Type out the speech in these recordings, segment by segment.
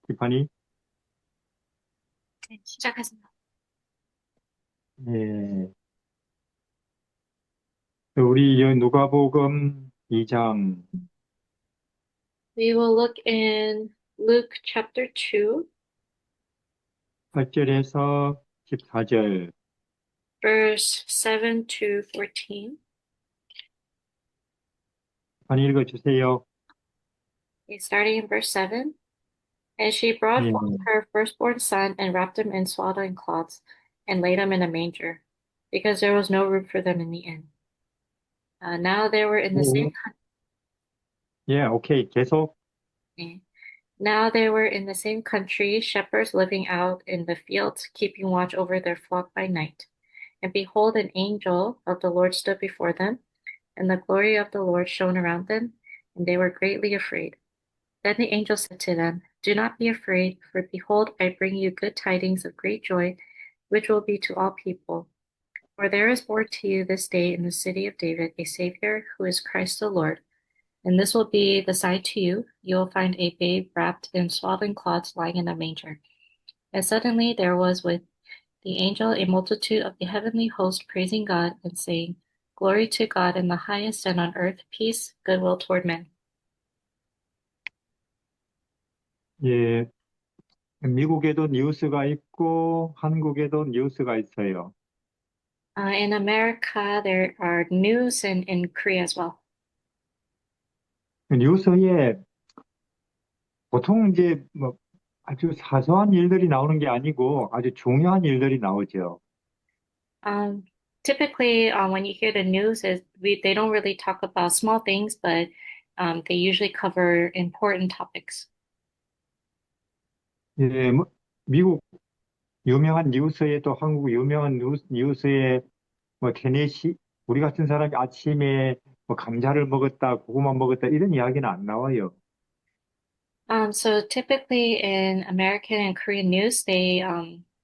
티파니? 네, 시작하겠습니다. 예. 우리 누가복음 2장 We will look in Luke chapter 2, 8절에서 14절 verse 7 to 14. 많이 읽어주세요. Okay, starting in verse 7. And she brought 예. forth her firstborn son and wrapped him in swaddling cloths and laid him in a manger, because there was no room for them in the inn. Now they were in the same 오, 예, 오케이. 계속. country. Now they were in the same country, shepherds living out in the fields, keeping watch over their flock by night. And behold, an angel of the Lord stood before them, and the glory of the Lord shone around them, and they were greatly afraid. Then the angel said to them, Do not be afraid, for behold, I bring you good tidings of great joy, which will be to all people. For there is born to you this day in the city of David a Savior, who is Christ the Lord. And this will be the sign to you. You will find a babe wrapped in swaddling cloths lying in a manger. And suddenly there was with the angel a multitude of the heavenly host praising God and saying, Glory to God in the highest, and on earth peace, goodwill toward men. 예. 미국에도 뉴스가 있고 한국에도 뉴스가 있어요. In America, there are news and in Korea as well. 뉴스에 보통 이제 뭐 아주 사소한 일들이 나오는 게 아니고 아주 중요한 일들이 나오죠. Um, Typically, when you hear the news, they don't really talk about small things, but they usually cover important topics. 예, 뭐, 미국 유명한 뉴스에 또 한국 유명한 뉴스에 뭐 테네시 우리 같은 사람이 아침에 뭐 감자를 먹었다, 고구마 먹었다 이런 이야기는 안 나와요. So typically in American and Korean news, they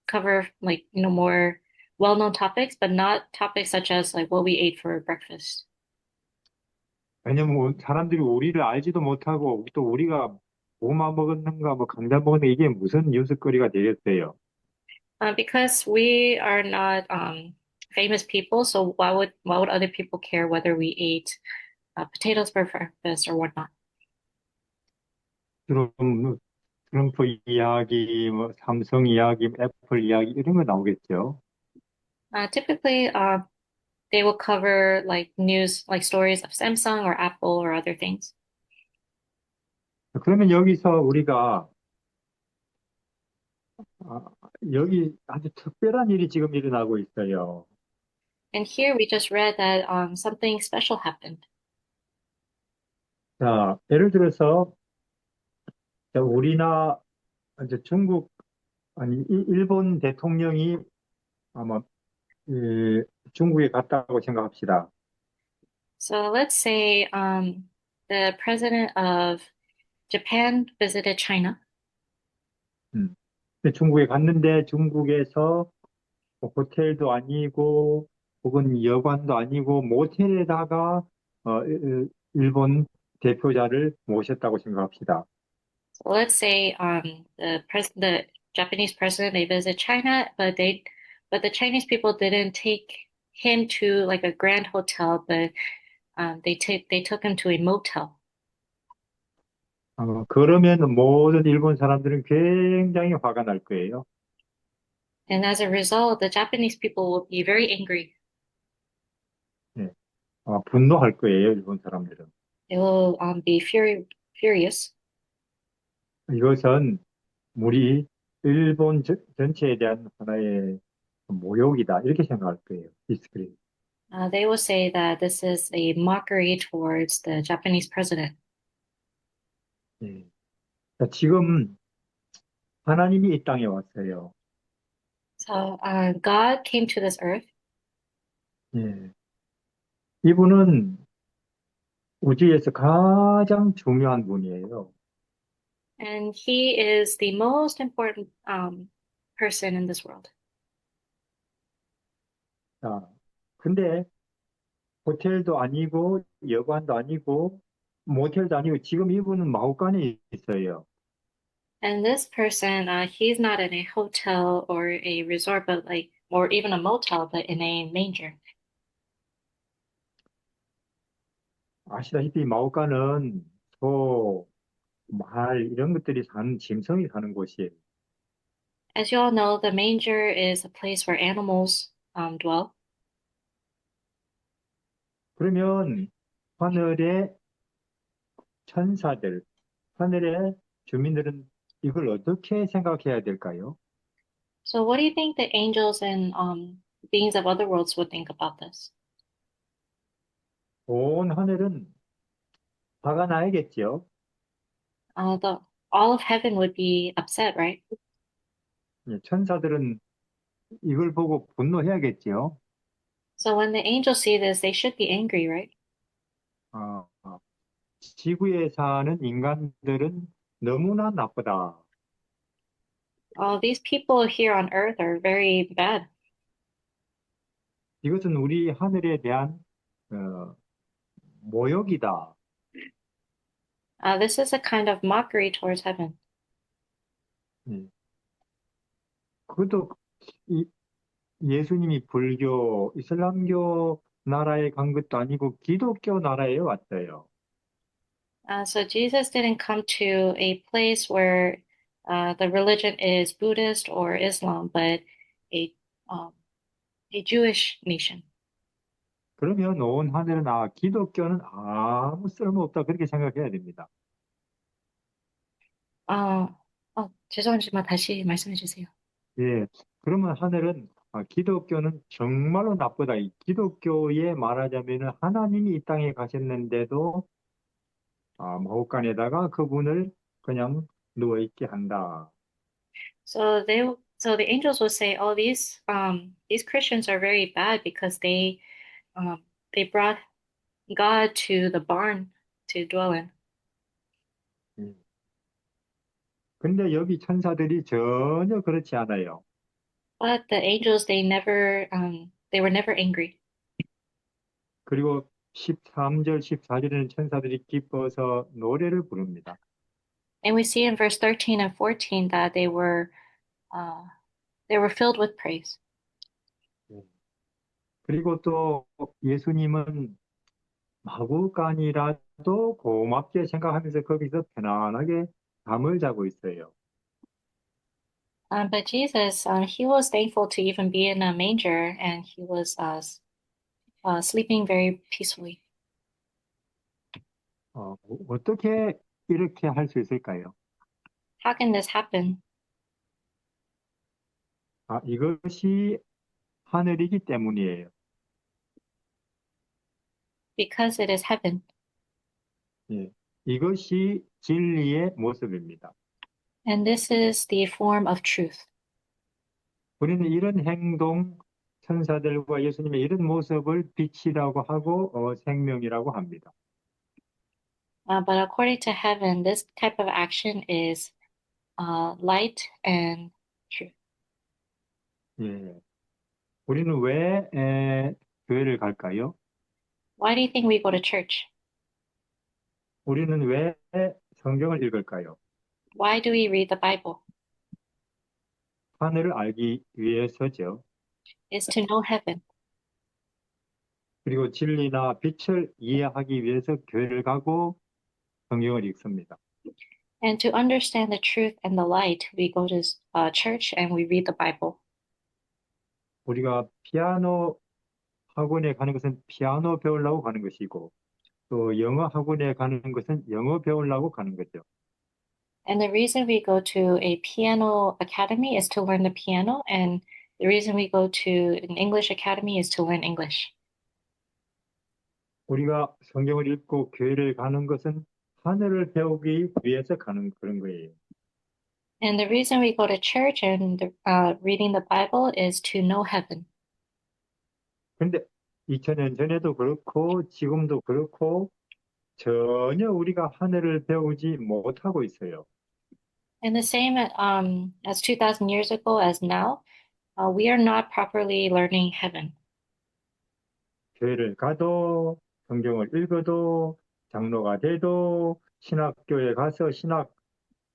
cover like more well-known topics, but not topics such as like what we ate for breakfast. 왜냐면 사람들이 우리를 알지도 못하고 또 우리가 고구마 먹었는가 뭐 감자 먹었는가 이게 무슨 뉴스거리가 되겠어요. Because we are not famous people, so why would other people care whether we ate potatoes for breakfast or whatnot? 트럼프, 트럼프 이야기, 뭐 삼성 이야기, 애플 이야기 이런 거 나오겠죠. Typically, they will cover like news, like stories of Samsung or Apple or other things. 그러면 여기서 우리가 아, 여기 아주 특별한 일이 지금 일어나고 있어요. And here we just read that something special happened. 자, 예를 들어서 자, 이제 중국 아니 일본 대통령이 아마 이, 중국에 갔다고 생각합시다. So let's say the president of Japan visited China. 음. 근데 중국에 갔는데 중국에서 뭐 호텔도 아니고 혹은 여관도 아니고 모텔에다가 일본 대표자를 모셨다고 생각합시다. So let's say the Japanese president they visit China, but the Chinese people didn't take him to like a grand hotel, but they took him to a motel. 그러면 모든 일본 사람들은 굉장히 화가 날 거예요. And as a result, the Japanese people will be very angry. 예. 분노할 거예요, 일본 사람들은. They will be furious. 이것은 우리 일본 전체에 대한 하나의 모욕이다. 이렇게 생각할 거예요. 디스크레이트. They will say that this is a mockery towards the Japanese president. 예. 자, 지금 하나님이 이 땅에 왔어요. So God came to this earth, 예. 이분은 우주에서 가장 중요한 분이에요. and He is the most important person in this world. 자, 근데 호텔도 아니고 여관도 아니고 모텔도 아니고 지금 이분은 마구간에 있어요. And this person, he's not in a hotel or a resort, but like, or even a motel, but in a manger. 아시다시피 마오카는 소, 말 이런 것들이 사는 짐승이 사는 곳이에요. As you all know, the manger is a place where animals dwell. 그러면 하늘의 천사들, 하늘의 주민들은 이걸 어떻게 생각해야 될까요? So what do you think the angels and beings of other worlds would think about this? 온 하늘은 화가 나야겠죠. The all of heaven would be upset, right? 예, 천사들은 이걸 보고 분노해야겠죠. So when the angels see this, they should be angry, right? 아, 지구에 사는 인간들은 너무나 나쁘다. These people here on earth are very bad. 이것은 우리 하늘에 대한 어, 모욕이다. This is a kind of mockery towards heaven. 예, 그것도 이, 예수님이 불교, 이슬람교 나라에 간 것도 아니고 기독교 나라에 왔어요. So Jesus didn't come to a place where the religion is Buddhist or Islam, but a um, a Jewish nation. 그러면 온 하늘은 기독교는 아무 쓸모없다 그렇게 생각해야 됩니다. 어, 죄송하지만 다시 말씀해 주세요. 예, 그러면 하늘은 기독교는 정말로 나쁘다. 이 기독교에 말하자면 하나님이 이 땅에 가셨는데도 마구간에다가 그분을 그냥 누워 있게 한다. So the angels would say, "Oh, these Christians are very bad because they brought God to the barn to dwell in." 예. 근데 여기 천사들이 전혀 그렇지 않아요. But the angels, they were never angry. 그리고 13절, 14절에는 천사들이 기뻐서 노래를 부릅니다. And we see in verse 13 and 14 that uh, they were filled with praise. 예. 그리고 또 예수님은 마구간이라도 고맙게 생각하면서 거기서 편안하게 잠을 자고 있어요. But Jesus, he was thankful to even be in a manger, and he was sleeping very peacefully. 어떻게 이렇게 할 수 있을까요? How can this happen? 이것이 하늘이기 때문이에요. Because it is heaven. 예. 이것이 진리의 모습입니다. And this is the form of truth. 우리는 이런 행동, 천사들과 예수님의 이런 모습을 빛이라고 하고 생명이라고 합니다. But according to heaven, this type of action is light and truth. 예. 우리는 왜 교회를 갈까요? Why do you think we go to church? 우리는 왜 성경을 읽을까요? Why do we read the Bible? 하늘을 알기 위해서죠. Is to know heaven. 그리고 진리나 빛을 이해하기 위해서 교회를 가고 성경을 읽습니다. And to understand the truth and the light, we go to church and we read the Bible. 우리가 피아노 학원에 가는 것은 피아노 배우려고 가는 것이고, 또 영어 학원에 가는 것은 영어 배우려고 가는 거죠. And the reason we go to a piano academy is to learn the piano, and the reason we go to an English academy is to learn English. 우리가 성경을 읽고 교회를 가는 것은 하늘을 배우기 위해서 가는 그런 거예요. And the reason we go to church and reading the Bible is to know heaven. 근데 2000년 전에도 그렇고 지금도 그렇고 전혀 우리가 하늘을 배우지 못하고 있어요. And the same as 2,000 years ago as now, we are not properly learning heaven. 교회를 가도 성경을 읽어도 장로가 돼도 신학교에 가서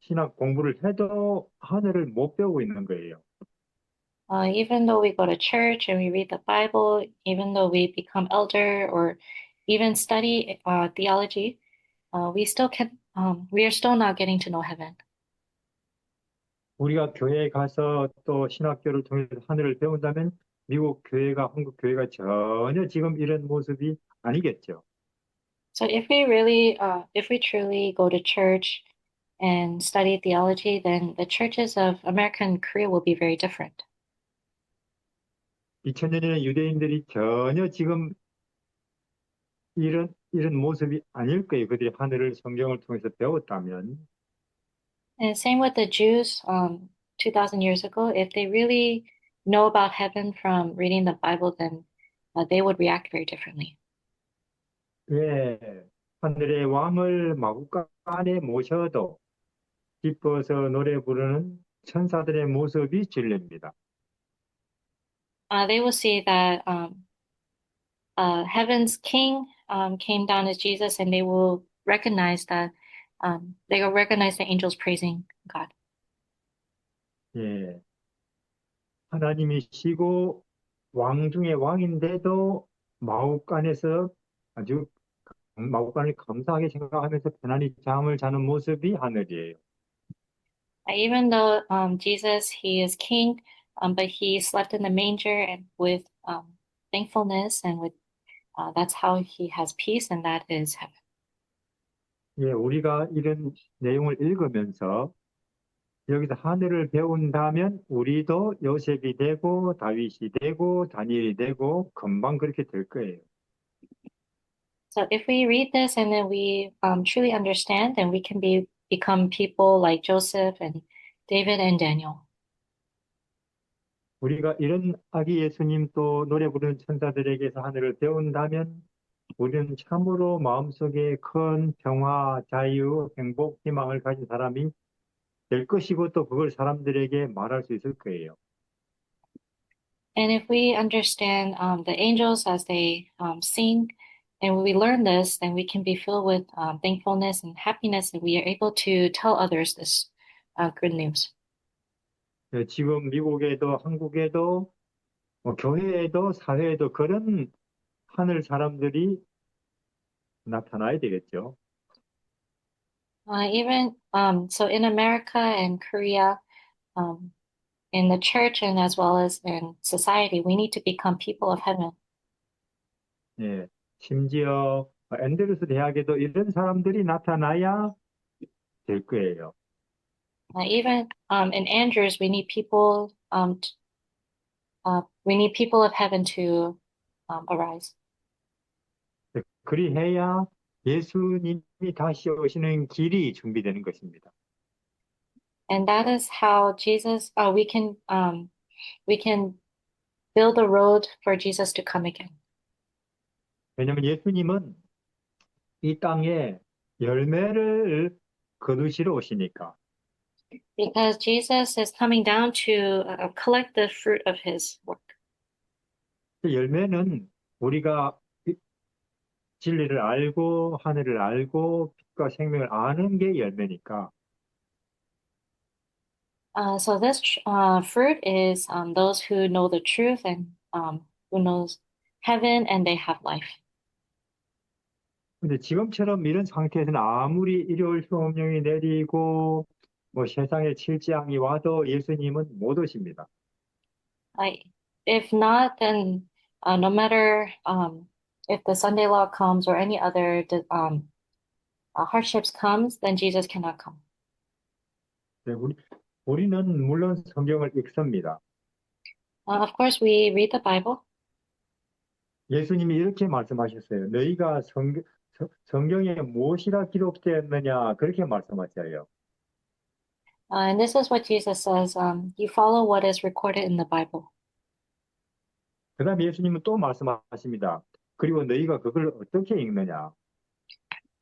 신학 공부를 해도 하늘을 못 배우고 있는 거예요. Even though we go to church and we read the Bible, even though we become elder or even study theology, we are still not getting to know heaven. 우리가 교회에 가서 또 신학교를 통해서 하늘을 배운다면 미국 교회가, 한국 교회가 전혀 지금 이런 모습이 아니겠죠. So if we truly go to church and study theology, then the churches of America and Korea will be very different. 2000년 전에 유대인들이 전혀 지금 이런 모습이 아닐 거예요. 그들이 하늘을 성경을 통해서 배웠다면. And same with the Jews, 2000 years ago, if they really know about heaven from reading the Bible, then they would react very differently. 예, 하늘의 왕을 마구간에 모셔도 기뻐서 노래 부르는 천사들의 모습이 진리입니다. They will see that heaven's king came down as Jesus, and they will recognize the angels praising God. 예, 하나님이시고 왕 중에 왕인데도 마구간에서 아주 마구간을 감사하게 생각하면서 편안히 잠을 자는 모습이 하늘이에요. Even though Jesus, he is king, but he slept in the manger and with thankfulness and with that's how he has peace, and that is heaven. 예, 우리가 이런 내용을 읽으면서 여기서 하늘을 배운다면 우리도 요셉이 되고 다윗이 되고 다니엘이 되고 금방 그렇게 될 거예요. So if we read this and then we truly understand, then we can become people like Joseph and David and Daniel. 우리가 이런 아기 예수님 또 노래 부르는 천사들에게서 하늘을 배운다면 우리는 참으로 마음속에 큰 평화, 자유, 행복, 희망을 가진 사람이 될 것이고 또 그걸 사람들에게 말할 수 있을 거예요. And if we understand the angels as they sing, and we learn this, then we can be filled with thankfulness and happiness, and we are able to tell others this good news. 예, 지금 미국에도 한국에도 교회에도 사회에도 그런 하늘 사람들이 나타나야 되겠죠. Even so, in America and Korea, um, in the church and as well as in society, we need to become people of heaven. 예, 심지어 앤드루스 대학에도 이런 사람들이 나타나야 될 거예요. Even in Andrews, we need people of heaven to arise. 그리해야 예수님이 다시 오시는 길이 준비되는 것입니다. And that is how we can build a road for Jesus to come again. 왜냐하면 예수님은 이 땅에 열매를 거두시러 오시니까. Because Jesus is coming down to collect the fruit of his work. 그 열매는 우리가 진리를 알고 하늘을 알고 빛과 생명을 아는 게 열매니까 So this fruit is those who know the truth and who knows heaven and they have life. 근데 지금처럼 이런 상태에서는 아무리 일요일 휴업령이 내리고 뭐 세상에 칠재앙이 와도 예수님은 못 오십니다. Like, if not, then no matter if the Sunday law comes or any other hardships comes, then Jesus cannot come. 네, 우리는 물론 성경을 읽습니다. Of course, we read the Bible. 예수님이 이렇게 말씀하셨어요. 너희가 성경에 무엇이라 기록되었느냐 그렇게 말씀하셔요. And this is what Jesus says, you follow what is recorded in the Bible. 그 다음에 예수님은 또 말씀하십니다. 그리고 너희가 그걸 어떻게 읽느냐.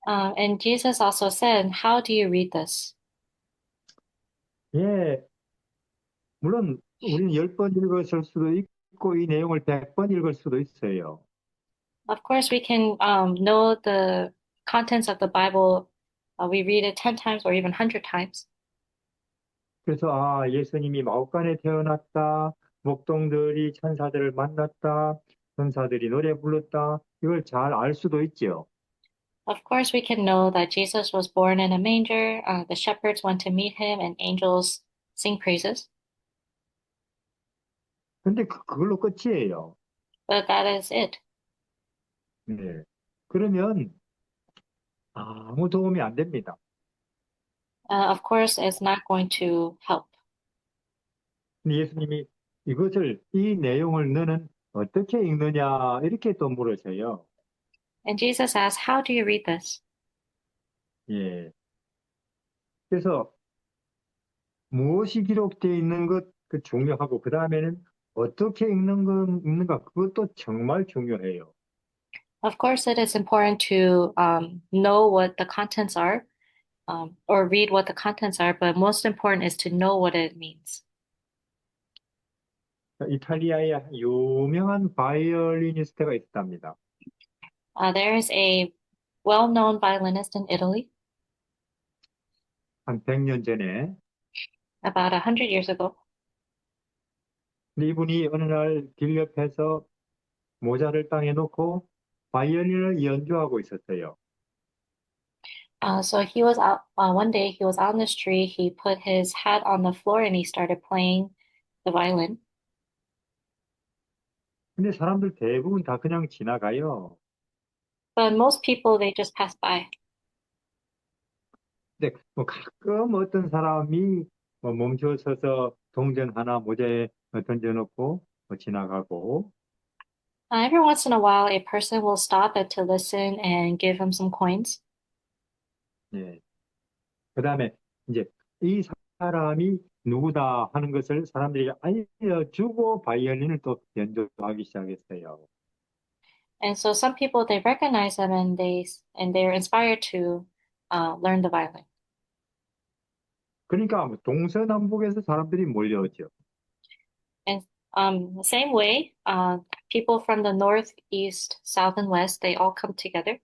And Jesus also said, how do you read this? 예, 물론 우리는 10번 읽었을 수도 있고 이 내용을 100번 읽을 수도 있어요. Of course, we can know the contents of the Bible. We read it 10 times or even 100 times. 그래서 예수님이 마옥간에 태어났다. 목동들이 천사들을 만났다. 천사들이 노래 불렀다. 이걸 잘 알 수도 있죠. Of course, we can know that Jesus was born in a manger. The shepherds went to meet him, and angels sing praises. 근데 그걸로 끝이에요. But that is it. 네. 그러면 아무 도움이 안 됩니다. Of course, it's not going to help. 근데 예수님이 이 내용을 너는 어떻게 읽느냐, 이렇게 또 물으셔요. And Jesus asks, "How do you read this?" 예. 그래서 무엇이 기록되어 있는 것, 그 중요하고, 그 다음에는 어떻게 읽는가, 그것도 정말 중요해요. Of course, it is important to know what the contents are, or read what the contents are, but most important is to know what it means. 이탈리아의 유명한 바이올리니스트가 있답니다. There is a well-known violinist in Italy 한 100년 전에. about 100 years ago. 근데 이분이 어느 날 길 옆에서 모자를 땅에 놓고 바이올린을 연주하고 있었어요. So he was out one day, he was out on the street, he put his hat on the floor and he started playing the violin. 근데 사람들 대부분 다 그냥 지나가요. But most people, they just pass by. 근데 뭐 가끔 어떤 사람이 뭐 멈춰서서 동전 하나 모자에 던져놓고 지나가고, Every once in a while, a person will stop it to listen and give him some coins. 예. 그다음에 이제 이 사람이 누구다 하는 것을 사람들이 알려주고 바이올린을 또 연주하기 시작했어요. And so some people, they recognize them and they're inspired to learn the violin. 그러니까 뭐 동서남북에서 사람들이 몰려오죠. And the same way, people from the north, east, south, and west, they all come together.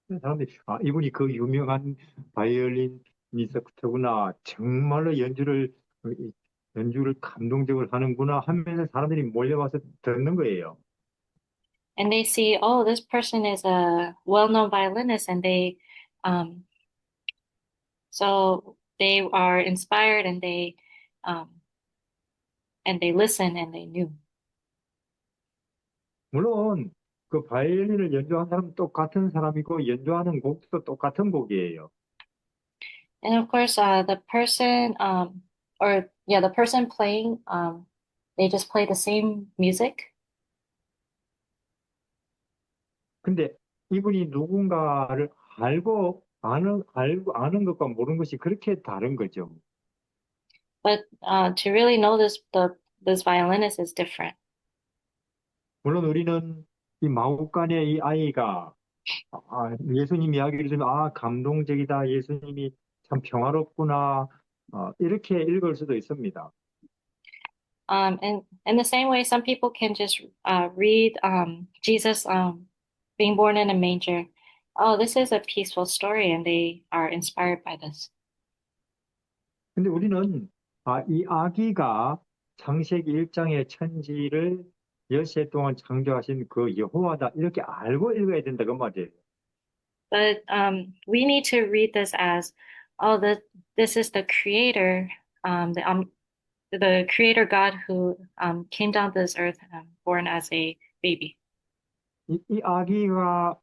사람들이 이분이 그 유명한 바이올리니스트구나, 정말로 연주를 감동적으로 하는구나 하면서 사람들이 몰려와서 듣는 거예요. And they see, oh, this person is a well-known violinist, and um, so they are inspired um, and they listen and they knew. 물론 그 바이올린을 연주한 사람은 똑같은 사람이고 연주하는 곡도 똑같은 곡이에요. And of course, the person, or yeah, the person playing, they just play the same music. 근데 이분이 누군가를 알고 아는 것과 모르는 것이 그렇게 다른 거죠. But to really know this violinist is different. 물론 우리는 이 마구간의 이 아이가 예수님 이야기를 들으면 감동적이다. 예수님이 참 평화롭구나. 이렇게 읽을 수도 있습니다. And in the same way, some people can just read Jesus being born in a manger. Oh, this is a peaceful story, and they are inspired by this. 근데 우리는 이 아기가 창세기 1장의 천지를 엿새 동안 창조하신 그 여호와다 이렇게 알고 읽어야 된다 그 말이에요. But we need to read this as, oh, this is the creator, the creator God who came down to this earth, born as a baby. 이 아기가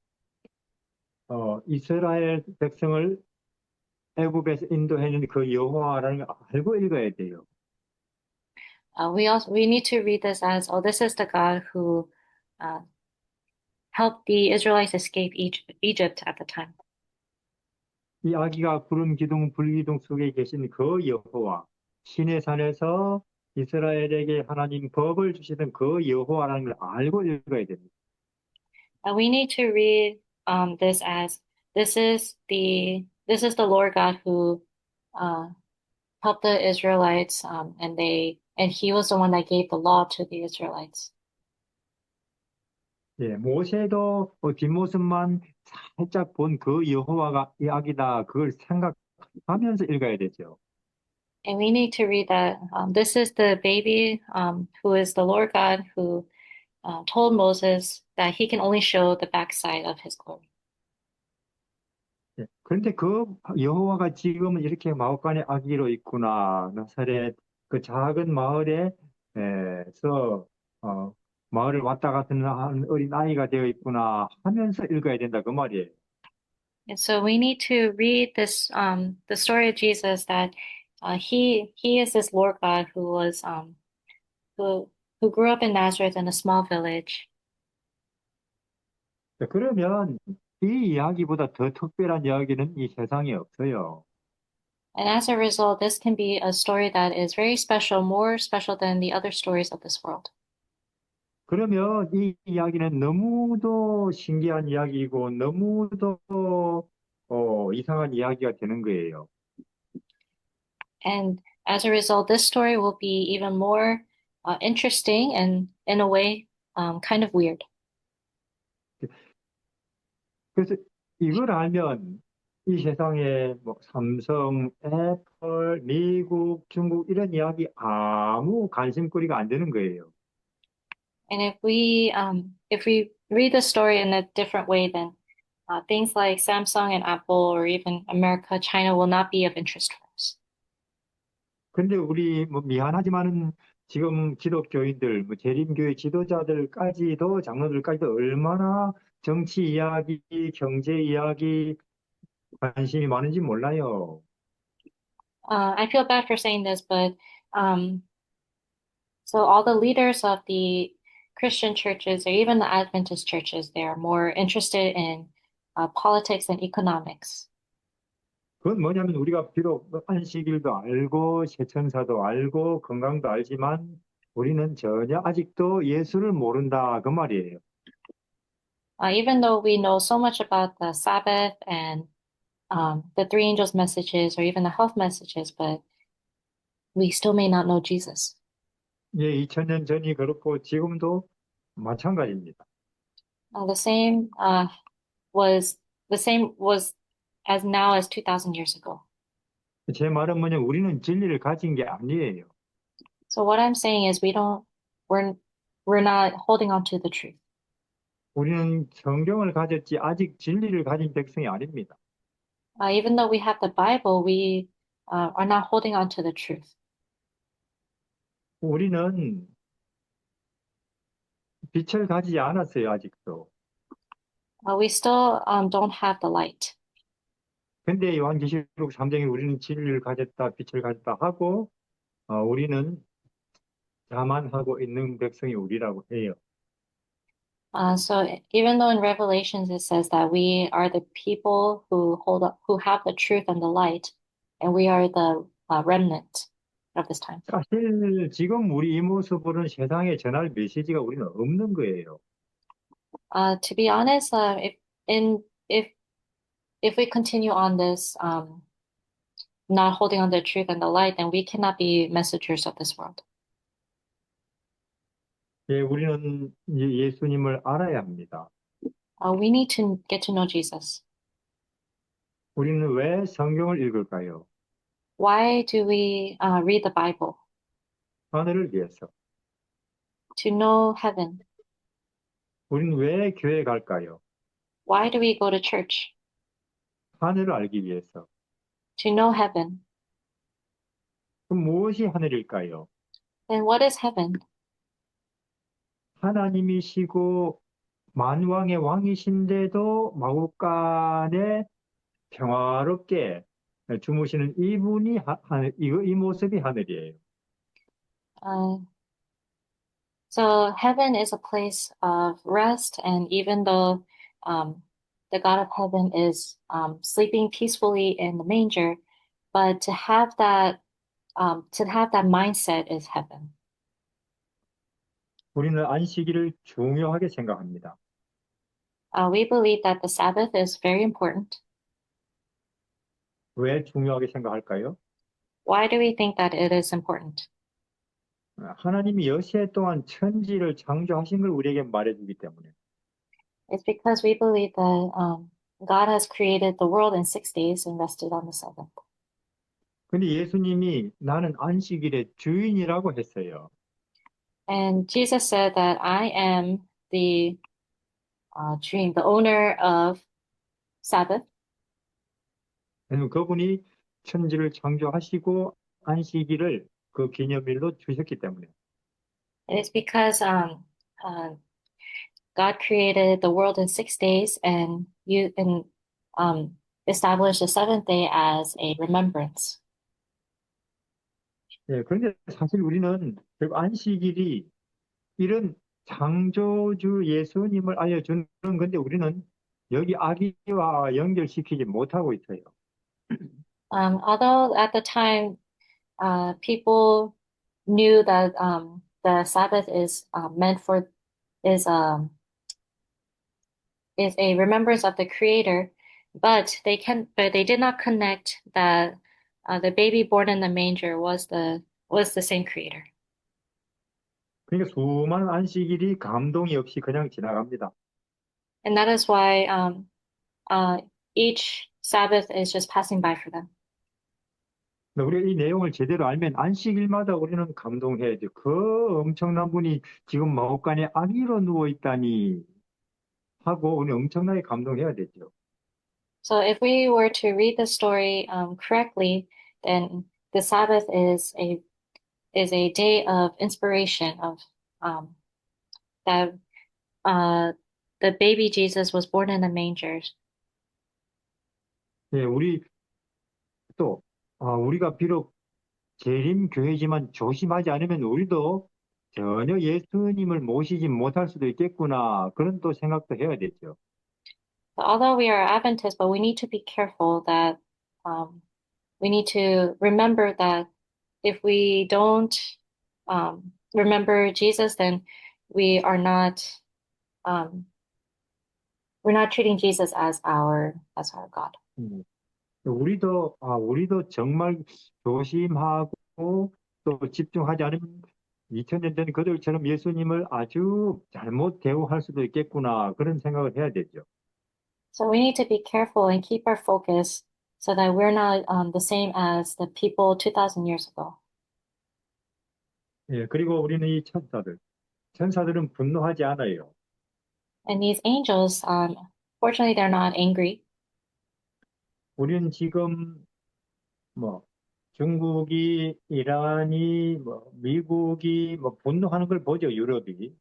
이스라엘 백성을 애굽에서 인도해낸 그 여호와라는 걸 알고 읽어야 돼요. We need to read this as, oh, this is the God who uh, helped the Israelites escape Egypt at the time. 이 아기가 구름 기둥 불기둥 속에 계신 그 여호와, 시내 산에서 이스라엘에게 하나님 법을 주시던 그 여호와라는 걸 알고 읽어야 됩니다. We need to read this as, this is the Lord God who uh, helped the Israelites, and he was the one that gave the law to the Israelites. 예, 모세도 뒷모습만 살짝 본 그 여호와가 이 아기다 그걸 생각하면서 읽어야 되죠. And we need to read that. This is the baby who is the Lord God who told Moses that he can only show the backside of his glory. 예. 그런데 그 여호와가 지금은 이렇게 마오간의 아기로 있구나. 나사렛 그 작은 마을에서 마을을 왔다 갔다 하는 어린 아이가 되어 있구나 하면서 읽어야 된다 그 말이에요. And so we need to read this, the story of Jesus that he is this Lord God who who grew up in Nazareth in a small village. 그러면 이 이야기보다 더 특별한 이야기는 이 세상에 없어요. And as a result, this can be a story that is very special, more special than the other stories of this world. 그러면 이 이야기는 너무도 신기한 이야기이고 너무도 이상한 이야기가 되는 거예요. And as a result, this story will be even more interesting and, in a way, kind of weird. 그래서 이걸 알면 이 세상에 뭐 삼성, 애플, 미국, 중국 이런 이야기 아무 관심거리가 안 되는 거예요. And if we read the story in a different way, then things like Samsung and Apple, or even America, China, will not be of interest for us. 근데 우리 뭐 미안하지만은 지금 기독교인들, 뭐 재림교회 지도자들까지도 장로들까지도 얼마나 정치 이야기, 경제 이야기 관심이 많은지 몰라요. I feel bad for saying this, but um, so all the leaders of the Christian churches, or even the Adventist churches, they are more interested in politics and economics. 그건 뭐냐면 우리가 비록 안식일도 알고 세천사도 알고 건강도 알지만 우리는 전혀 아직도 예수를 모른다 그 말이에요. Even though we know so much about the Sabbath and the three angels' messages, or even the health messages, but we still may not know Jesus. 예, 2000년 전이 그렇고 지금도 마찬가지입니다. The same was the same was as now as 2000 years ago. 제 말은 뭐냐면 우리는 진리를 가진 게 아니에요. So what I'm saying is we're we're not holding on to the truth. 우리는 성경을 가졌지 아직 진리를 가진 백성이 아닙니다. Even though we have the Bible, we are not holding on to the truth. 우리는 빛을 가지지 않았어요, 아직도. We still don't have the light. 근데 요한계시록 3장에 우리는 진리를 가졌다, 빛을 가졌다 하고 우리는 자만하고 있는 백성이 우리라고 해요. So even though in Revelations it says that we are the people who hold up, who have the truth and the light, and we are the remnant of this time. 사실 지금 우리 이 모습으로는 세상에 전할 메시지가 우리는 없는 거예요. To be honest, in if we continue on this, not holding on to the truth and the light, then we cannot be messengers of this world. 예, 우리는 이제 예수님을 알아야 합니다. We need to get to know Jesus. 우리는 왜 성경을 읽을까요? Why do we read the Bible? 하늘을 위해서. To know heaven. 우리는 왜 교회 갈까요? Why do we go to church? 하늘을 알기 위해서. To know heaven. 그럼 무엇이 하늘일까요? Then what is heaven? 하나님이시고 만왕의 왕이신데도 마국간에 평화롭게 주무시는 이분이 이 모습이 하늘이에요. Uh, so heaven is a place of rest, and even though the God of heaven is sleeping peacefully in the manger, but to have that mindset is heaven. 우리는 안식일을 중요하게 생각합니다. We believe that the Sabbath is very important. 왜 중요하게 생각할까요? Why do we think that it is important? 하나님이 여세 동안 천지를 창조하신 걸 우리에게 말해주기 때문에. It's because we believe that God has created the world in 6 days and rested on the seventh. 근데 예수님이 나는 안식일의 주인이라고 했어요. And Jesus said that I am the 주인, the owner of Sabbath. 왜냐면 그분이 천지를 창조하시고 안식일을 그 기념일로 주셨기 때문에. And it's because uh, God created the world in 6 days and you and um, established the seventh day as a remembrance. 예, 그런데 사실 우리는 결국 안식일이 이런 창조주 예수님을 알려주는 건데 우리는 여기 아기와 연결시키지 못하고 있어요. Although at the time people knew that the Sabbath is meant for is um is a remembrance of the Creator, but they did not connect that the baby born in the manger was the same Creator. 그러니까 수많은 안식일이 감동이 없이 그냥 지나갑니다. And that is why uh, each Sabbath is just passing by for them. 근데 우리가 이 내용을 제대로 알면 안식일마다 우리는 감동해야죠. 그 엄청난 분이 지금 마구간에 아기로 누워 있다니 하고 우리 엄청나게 감동해야 되죠. So if we were to read the story correctly, then the Sabbath is a day of inspiration of um, that uh, the baby Jesus was born in a manger. 예, 우리 또 우리가 비록 재림교회지만 조심하지 않으면 우리도 전혀 예수님을 모시지 못할 수도 있겠구나. 그런 또 생각도 해야 되죠. So although we are Adventists, but we need to be careful that um, we need to remember that if we don't remember Jesus, then we are not um, we're not treating Jesus as our God. 음. 우리도 정말 조심하고 또 집중하지 않으면 2000년 전 그들처럼 예수님을 아주 잘못 대우할 수도 있겠구나. 그런 생각을 해야 되죠. So we need to be careful and keep our focus so that we're not the same as the people 2,000 years ago. 예, 그리고 우리는 이 천사들은 분노하지 않아요. And these angels, fortunately, they're not angry. 우리는 지금 뭐 중국이, 이란이, 뭐 미국이 뭐 분노하는 걸 보죠, 유럽이.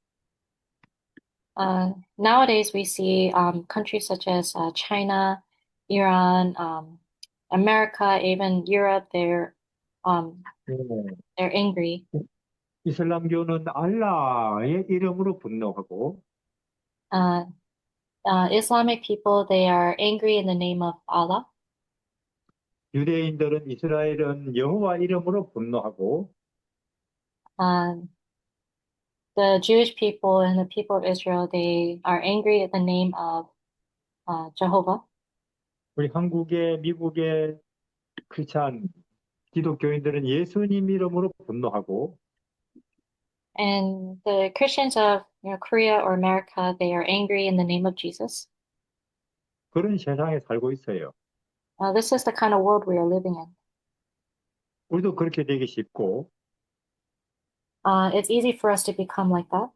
Nowadays, we see countries such as China, Iran, America, even Europe, um, 예. they're angry. 이슬람교는 알라의 이름으로 분노하고, Uh, Islamic people, they are angry in the name of Allah. 유대인들은 이스라엘은 여호와 이름으로 분노하고, Uh, the Jewish people and the people of Israel, they are angry at the name of Jehovah. 우리 한국의, 미국의 크리스찬 기독교인들은 예수님 이름으로 분노하고, And the Christians of Korea or America, they are angry in the name of Jesus. 그런 세상에 살고 있어요. This is the kind of world we are living in. 우리도 그렇게 되기 쉽고, It's easy for us to become like that.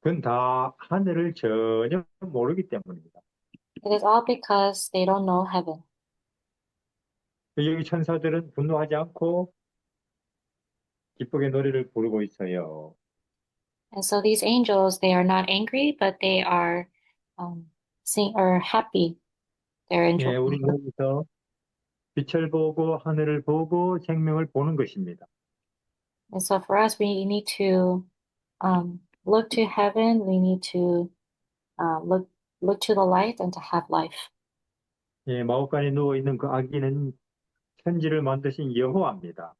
그건 다 하늘을 전혀 모르기 때문입니다. It is all because they don't know heaven. 여기 천사들은 분노하지 않고 기쁘게 노래를 부르고 있어요. And so these angels, they are not angry, but they are sing or happy. They're 예, enjoying. 우리 여기서 빛을 보고 하늘을 보고 생명을 보는 것입니다. And so for us, we need to look to heaven. We need to look to the light and to have life. 예, 마구간에 누워 있는 그 아기는 천지를 만드신 여호와입니다.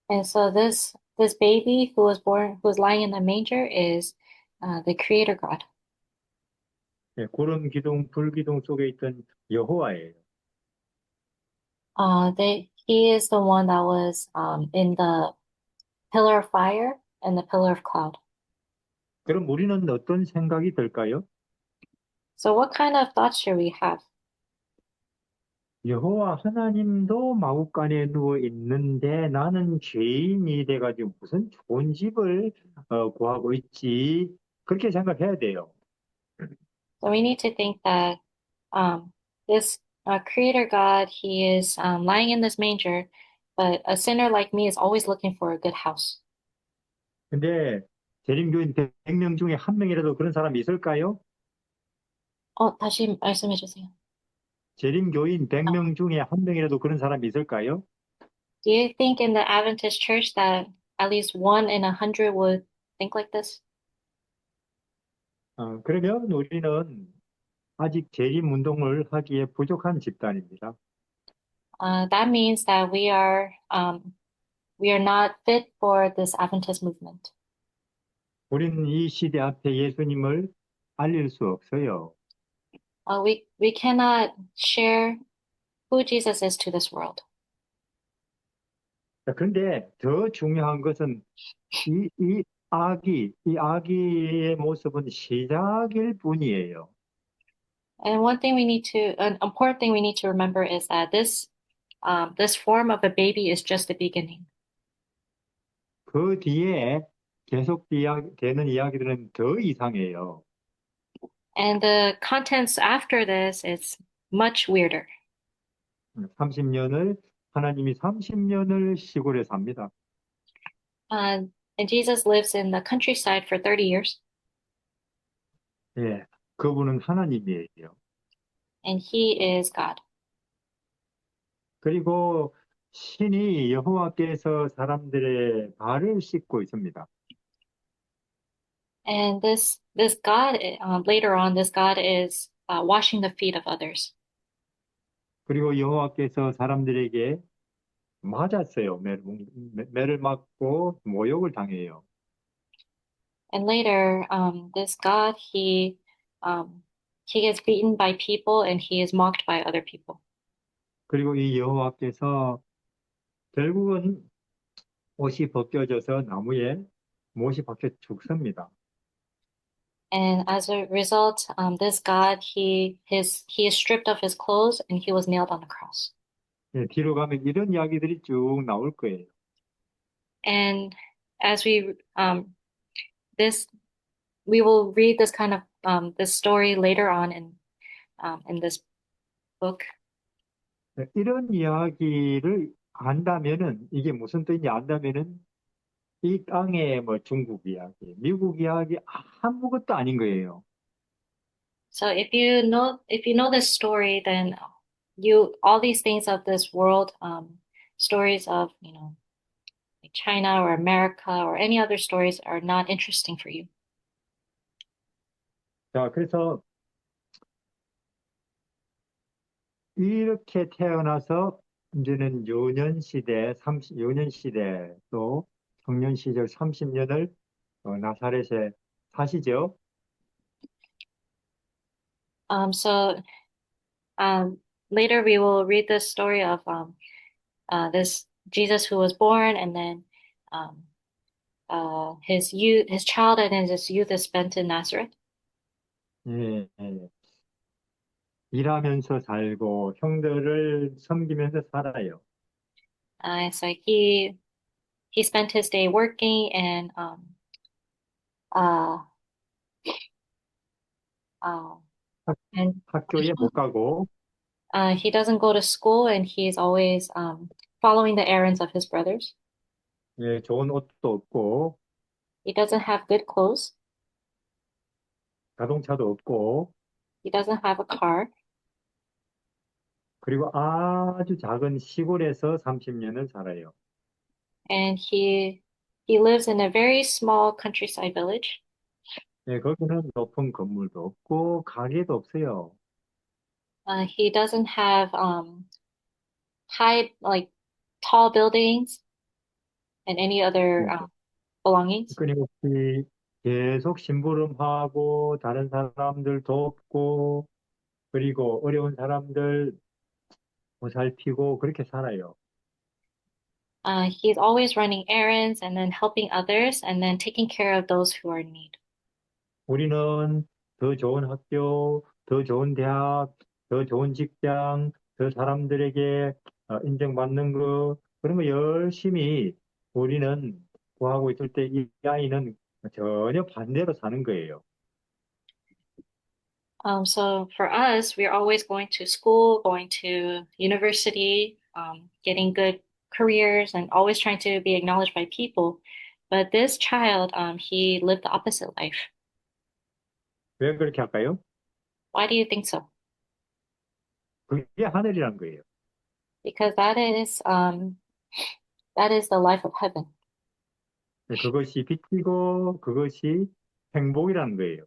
And so this baby who was born, who was lying in the manger, is the Creator God. 예, 구름 기둥, 불 기둥 속에 있던 여호와예요. He is the one that was in the pillar of fire and the pillar of cloud. 그럼 우리는 어떤 생각이 들까요? So what kind of thoughts should we have? 여호와 하나님도 마구간에 누워 있는데 나는 죄인이 돼가지고 무슨 좋은 집을 구하고 있지. 그렇게 생각해야 돼요. So we need to think that this Creator God, He is lying in this manger, but a sinner like me is always looking for a good house. 근데 재림교인 100명 중에 한 명이라도 그런 사람이 있을까요? 다시 말씀해 주세요. 재림교인 100명 중에 한 명이라도 그런 사람이 있을까요? Do you think in the Adventist church that at least 1 in 100 would think like this? 그러면 우리는 아직 재림 운동을 하기에 부족한 집단입니다. That means that we are not fit for this Adventist movement. 우리는 이 시대 앞에 예수님을 알릴 수 없어요. We cannot share who Jesus is to this world. 자, 그런데 더 중요한 것은 이 아기의 모습은 시작일 뿐이에요. And an important thing we need to remember is that this form of a baby is just the beginning. 그 뒤에 계속 되는 이야기들은 더 이상해요. And the contents after this is much weirder. 30년을, 하나님이 30년을 시골에 삽니다. And Jesus lives in the countryside for 30 years, 예, 그분은 하나님이에요. and he is God. 그리고 신이 여호와께서 사람들의 발을 씻고 있습니다. And this God, later on, this God is washing the feet of others. 그리고 여호와께서 사람들에게 맞았어요. 매를 맞고 모욕을 당해요. And later, this God, he gets beaten by people and he is mocked by other people. 그리고 이 여호와께서 결국은 옷이 벗겨져서 나무에 못이 박혀 죽습니다. And as a result, this God, he is stripped of his clothes and he was nailed on the cross. 예, 뒤로 가면 이런 이야기들이 쭉 나올 거예요. And as this, we will read this kind of, this story later on in this book. 예, 이런 이야기를 안다면은 이게 무슨 뜻인지 안다면은 이 땅의 뭐 중국 이야기, 미국 이야기 아무것도 아닌 거예요. So if you know this story, then all these things of this world, stories of, like China or America or any other stories are not interesting for you. 자, 그래서 이렇게 태어나서 이제는 유년 시대 또 청년 시절 30년을 나사렛에 사시죠. So um, later we will read the story of this Jesus who was born, and then um, his childhood and his youth is spent in Nazareth. 예, 예. 일하면서 살고 형들을 섬기면서 살아요. So he spent his day working and uh, uh, 학- and 학교에 못 가고 he doesn't go to school, and he's always following the errands of his brothers. 예, 좋은 옷도 없고 He doesn't have good clothes. 자동차도 없고 He doesn't have a car, 그리고 아주 작은 시골에서 30년을 살아요. and he lives in a very small countryside village. 예, 거기는 높은 건물도 없고 가게도 없어요. He doesn't have high like tall buildings and any other 예, belongings. 끊임없이 계속 심부름하고 다른 사람들 돕고 그리고 어려운 사람들 보살피고 그렇게 살아요. He's always running errands and then helping others and then taking care of those who are in need. 우리는 더 좋은 학교, 더 좋은 대학, 더 좋은 직장, 저 사람들에게 인정받는 거, 그런 거 열심히 우리는 구하고 있을 때 이 아이는 전혀 반대로 사는 거예요. So for us, we're always going to school, going to university, getting good careers, and always trying to be acknowledged by people. But this child, he lived the opposite life. 왜 그렇게 할까요? Why do you think so? 그게 하늘이란 거예요. Because that is the life of heaven. 네, 그것이 빛이고 그것이 행복이라는 거예요.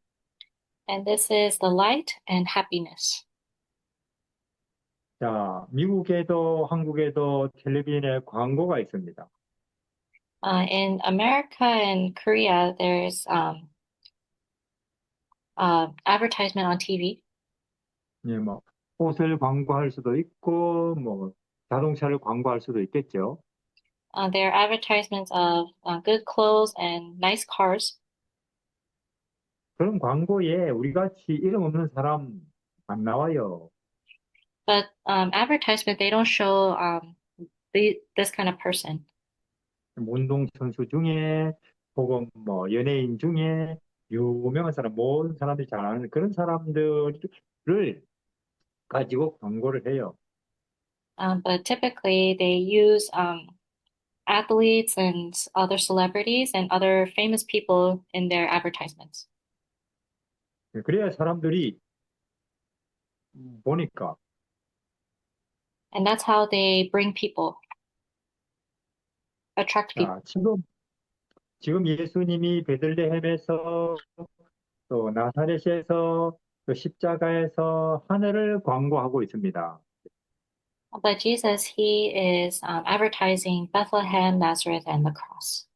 And this is the light and happiness. 자, 미국에도 한국에도 텔레비전에 광고가 있습니다. In America and Korea, there's advertisement on TV. 예, 뭐 옷을 광고할 수도 있고 뭐 자동차를 광고할 수도 있겠죠. There are advertisements of good clothes and nice cars. 그런 광고에 우리 같이 이름 없는 사람 안 나와요. But advertisement, they don't show this kind of person. 운동선수 중에 혹은 뭐 연예인 중에 유명한 사람, 모든 사람들이 잘 아는 그런 사람들을 가지고 광고를 해요. But typically, they use athletes and other celebrities and other famous people in their advertisements. 그래야 사람들이 보니까 And that's how they bring people, attract people. 자, 지금 예수님이 베들레헴에서 또 나사렛에서 또 십자가에서 하늘을 광고하고 있습니다. But Jesus, he is advertising Bethlehem, Nazareth, and the cross.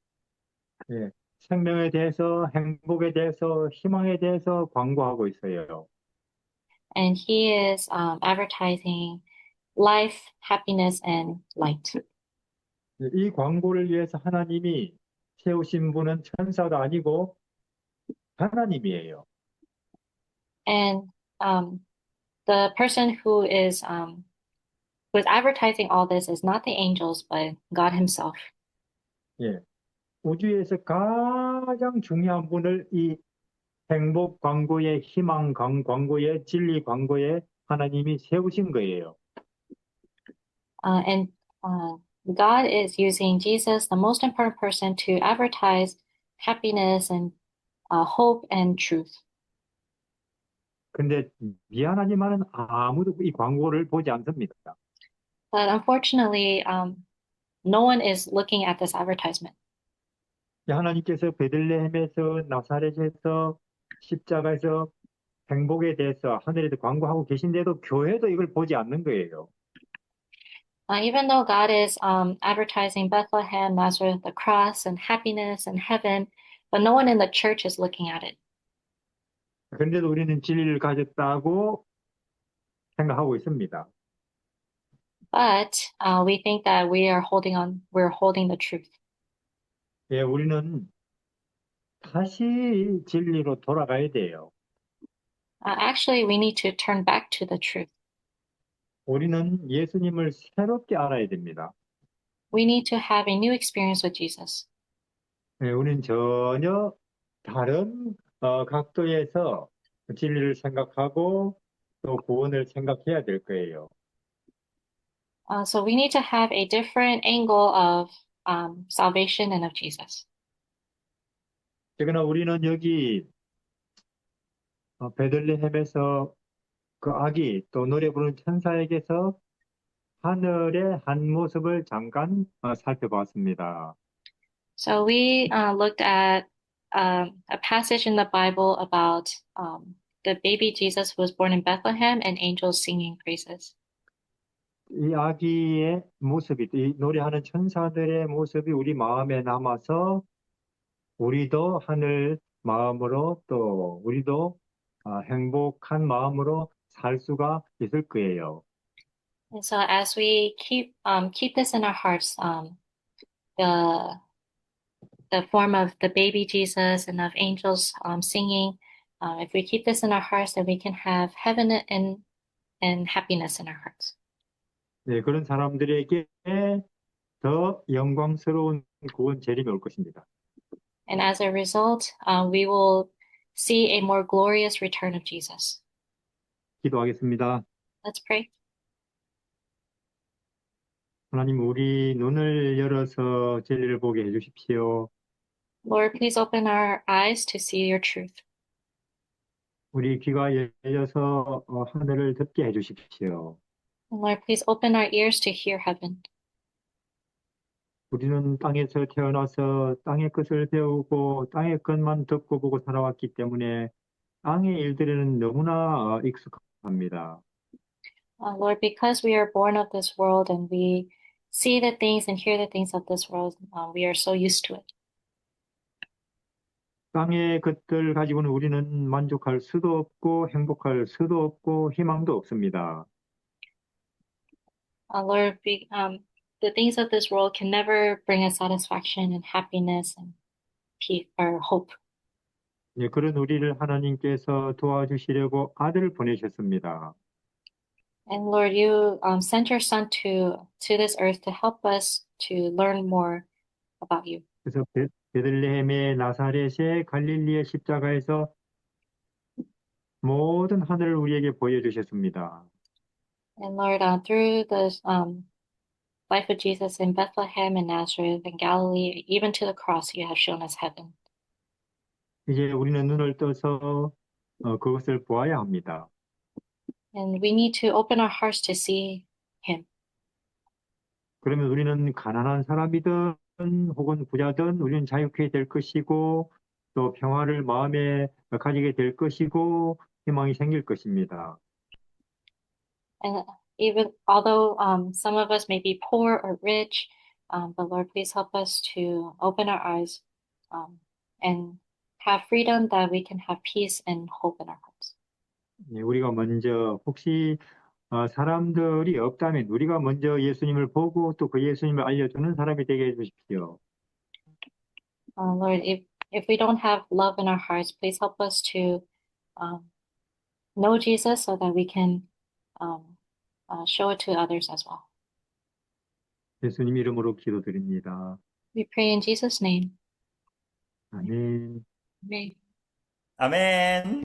예, 생명에 대해서, 행복에 대해서, 희망에 대해서 광고하고 있어요. And he is advertising life, happiness, and light. 이 광고를 위해서 하나님이 세우신 분은 천사도 아니고 하나님이에요. And the person who is advertising all this is not the angels, but God Himself. 예, 우주에서 가장 중요한 분을 이 행복 광고의 희망 광고의 진리 광고에 하나님이 세우신 거예요. And God is using Jesus, the most important person, to advertise happiness and hope and truth. 근데 미안하지만은 아무도 이 광고를 보지 않습니다. But unfortunately, no one is looking at this advertisement. 하나님께서 베들레헴에서 나사렛에서 십자가에서 행복에 대해서 하늘에서 광고하고 계신데도 교회도 이걸 보지 않는 거예요. Even though God is advertising Bethlehem, Nazareth, the cross, and happiness and heaven, but no one in the church is looking at it. 그런데도 우리는 진리를 가졌다고 생각하고 있습니다. But we think that we're holding the truth. 예, 우리는 다시 진리로 돌아가야 돼요. Actually, we need to turn back to the truth. 우리는 예수님을 새롭게 알아야 됩니다. We need to have a new experience with Jesus. 예, 우리는 전혀 다른 각도에서 진리를 생각하고 또 구원을 생각해야 될 거예요. So we need to have a different angle of salvation and of Jesus. 그러나 우리는 여기 베들레헴에서 그 아기 또 노래 부르는 천사에게서 하늘의 한 모습을 잠깐 살펴봤습니다. So we looked at a passage in the Bible about the baby Jesus who was born in Bethlehem and angels singing praises. 이 아기의 모습이, 이 노래하는 천사들의 모습이 우리 마음에 남아서 우리도 하늘 마음으로 또 우리도 행복한 마음으로 살 수가 있을 거예요. And so as we keep this in our hearts, the the form of the baby Jesus and of angels singing, if we keep this in our hearts, then we can have heaven and happiness in our hearts. 네, 그런 사람들에게 더 영광스러운 구원 재림이 올 것입니다. And as a result, we will see a more glorious return of Jesus. 기도하겠습니다. Let's pray. 하나님, 우리 눈을 열어서 진리를 보게 해주십시오. Lord, please open our eyes to see your truth. 우리 귀가 열려서 하늘을 듣게 해주십시오. And Lord, please open our ears to hear heaven. 우리는 땅에서 태어나서 땅의 것을 배우고 땅의 것만 듣고 보고 살아왔기 때문에 땅의 일들에는 너무나 익숙합니다. Lord, because we are born of this world and we see the things and hear the things of this world, we are so used to it. 땅의 것들 가지고는 우리는 만족할 수도 없고 행복할 수도 없고 희망도 없습니다. Lord, the things of this world can never bring us satisfaction and happiness and peace or hope. 예, 그런 우리를 하나님께서 도와주시려고 아들을 보내셨습니다. And Lord, you sent your son to this earth to help us to learn more about you. 그래서 베들레헴의 나사렛의 갈릴리의 십자가에서 모든 하늘을 우리에게 보여주셨습니다. And Lord, through the life of Jesus in Bethlehem and Nazareth and Galilee, even to the cross, you have shown us heaven. 이제 우리는 눈을 떠서 그것을 보아야 합니다. And we need to open our hearts to see him. 그러면 우리는 가난한 사람이든 혹은 부자든 우리는 자유케 될 것이고 또 평화를 마음에 가지게 될 것이고 희망이 생길 것입니다. And even although some of us may be poor or rich, but Lord, please help us to open our eyes and have freedom that we can have peace and hope in our hearts. 예, 우리가 먼저 혹시 사람들이 없다면 우리가 먼저 예수님을 보고 또 그 예수님을 알려주는 사람이 되게 해주십시오. Lord, if we don't have love in our hearts, please help us to um, know Jesus so that we can um, show it to others as well. 예수님 이름으로 기도드립니다. We pray in Jesus' name. 아멘. Amen. 아멘.